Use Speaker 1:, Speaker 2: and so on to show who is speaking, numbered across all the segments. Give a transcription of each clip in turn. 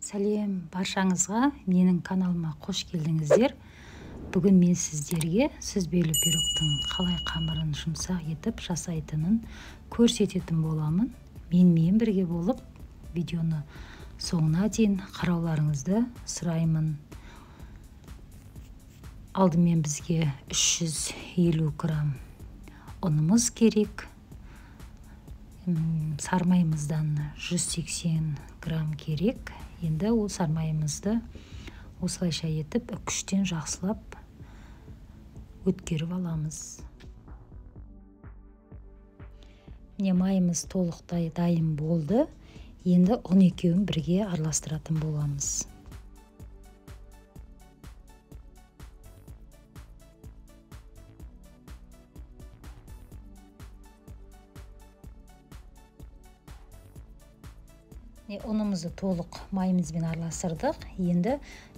Speaker 1: Сәлем баршаңызға, менің каналыма қош келдіңіздер. Бүгін мен сіздерге сүзбелі пирогтың қалай қамырын жұмсақ етіп жасайтынын көрсететін боламын. Менімен бірге болып, видеоны соңына дейін қарауларыңызды сұраймын. Алдымен бізге 350 грамм ұнымыз керек. Сармайымыздан 180 грамм керек. Енді ол сармайымызды осылайша етіп үкіштен жақсылап өткеріп аламыз. Міне майымыз толықтай дайын болды. Енді ұн екеуін бірге араластыратын боламыз. Ұнымызды толық майымызбен араластырдық. Енді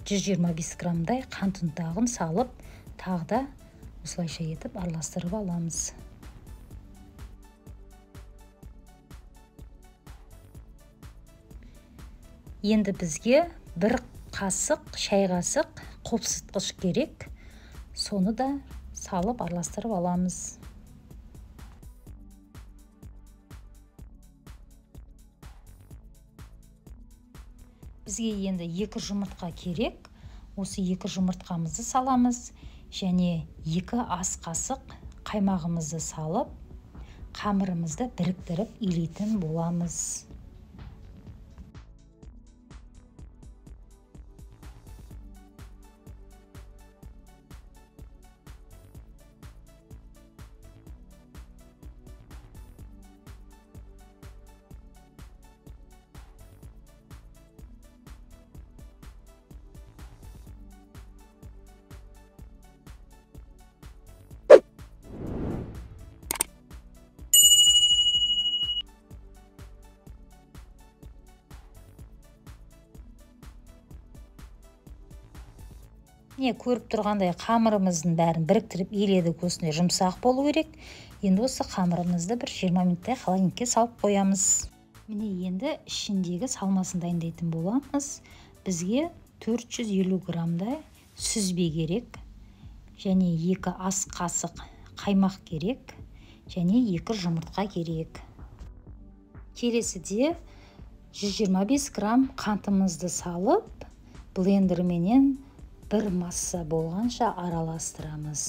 Speaker 1: 125 граммдай қант ұнтағын салып, тағы да осылайша етіп араластырып аламыз. Енді бізге 1 қасық, шай қасық қопсытқыш керек. Соны да салып араластырып аламыз. Бізге енді 2 жұмыртқа керек. Осы 2 жұмыртқамызды саламыз. Және 2 ас қасық қаймағымызды салып, қамырымызды біріктіріп илейтін боламыз. Көріп тұрғандай қамырымыздың бәрін біріктіріп иледік. Осындай жұмсақ болу керек. Енді осы қамырымызды бір 20 минуттай холодильникке салып қоямыз. Міне енді ішіндегі салмасын дайындайтын боламыз. Бізге 450 граммдай сүзбе керек. Және 2 ас қасық қаймақ керек. Және 2 жұмыртқа керек. Келесіде 125 грамм қантымызды салып, блендерменен бір масса болғанша араластырамыз.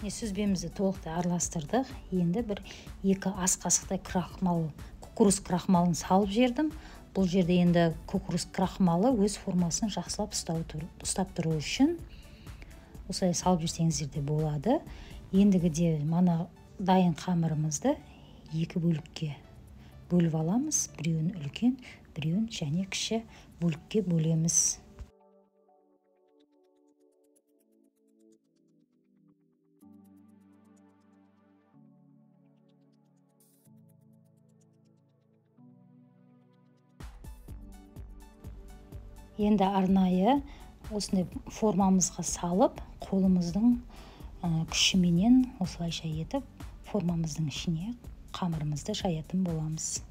Speaker 1: Сүзбемізді толықтай араластырдық. Енді бір 2 ас қасықтай кукуруз крахмалын салып жердім. Бұл жерде енді кукуруз крахмалы өз формасын жақсылап ұстап тұру үшін осылай салып жүрсеңіздер де болады. Ендігіде мана дайын қамырымызды 2 бөлікке бөліп аламыз. Біреуін үлкен, біреуін және кіші бөлікке бөлеміз. Енді арнайы осындай формамызға салып, қолымыздың күшіменен осылайша етіп, формамыздың ішіне қамырымызды жаятын боламыз.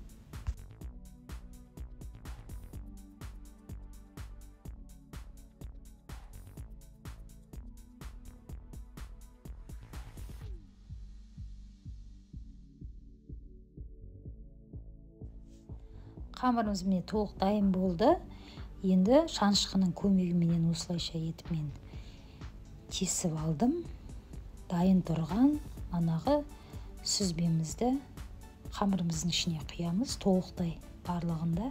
Speaker 1: Қамырымыз міне толық дайын болды. Енді шанышқының көмегіменен осылайша етіп мен кесіп алдым. Дайын тұрған анағы сүзбемізді қамырымыздың ішіне құямыз, толықтай барлығында.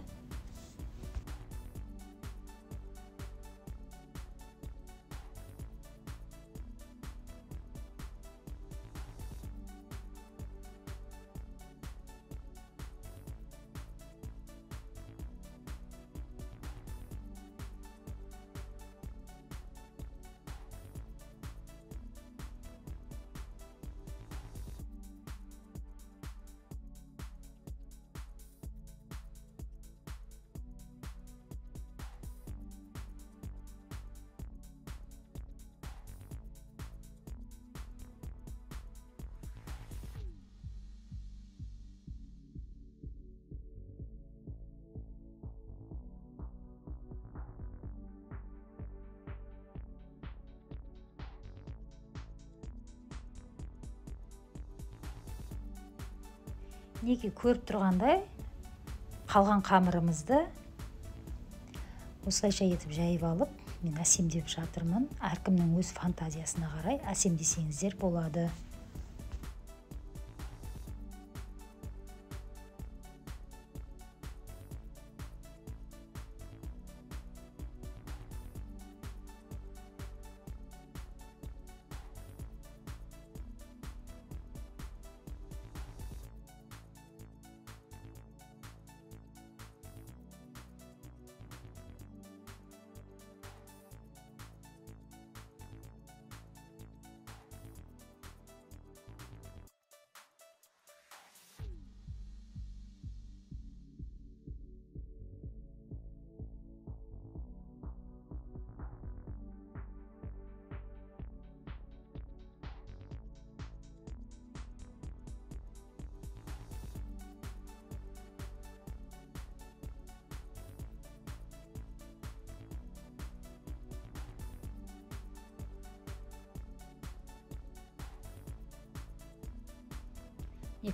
Speaker 1: Неге көріп тұрғандай қалған қамырымызды осылайша етіп жайып алып, мен әсемдеп жатырмын. Әркімнің өз фантазиясына қарай әсемдесеңіздер болады.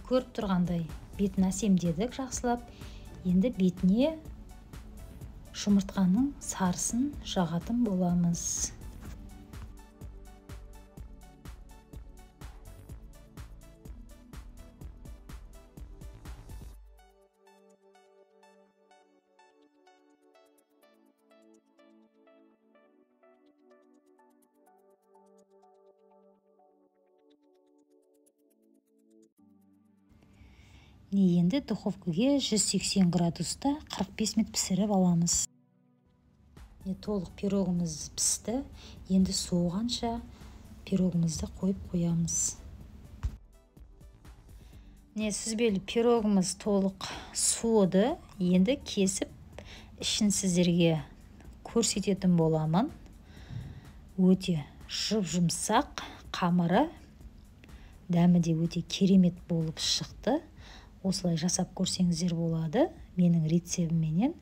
Speaker 1: Көріп тұрғандай бетін әсемдедік жақсылап. Енді бетіне жұмыртқаның сарысын жағатын боламыз. Енді духовкаға 180 градуста 45 минут пісіріп аламыз. Толық пирогымыз пісті. Енді соғанша пирогымызды қойып қоямыз. Сүзбелі пирогымыз толық суыды. Енді кесіп ішін сіздерге көрсететін боламын. Өте жұп-жұмсақ қамыры, дәмі де өте керемет болып шықты. Осылай жасап көрсеңіздер болады. Менің рецебімменен.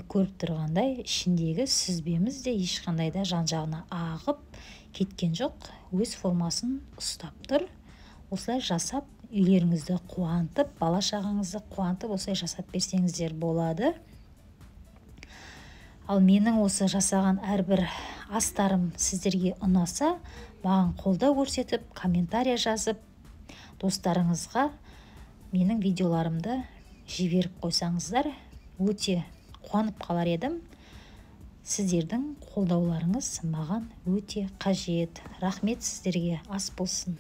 Speaker 1: Көріп тұрғандай ішіндегі сүзбеміз де ешқандай да жан-жағына ағып кеткен жоқ. Өз формасын ұстап тұр. Осылай жасап үйлеріңізді қуантып, бала-шағаңызды қуантып осылай жасап берсеңіздер болады. Ал менің осы жасаған әрбір астарым сіздерге ұнаса, маған қолдау көрсетіп, комментария жазып, достарыңызға менің видеоларымды жіберіп қойсаңыздар, өте қуанып қалар едім. Сіздердің қолдауларыңыз маған өте қажет. Рахмет сіздерге, ас болсын.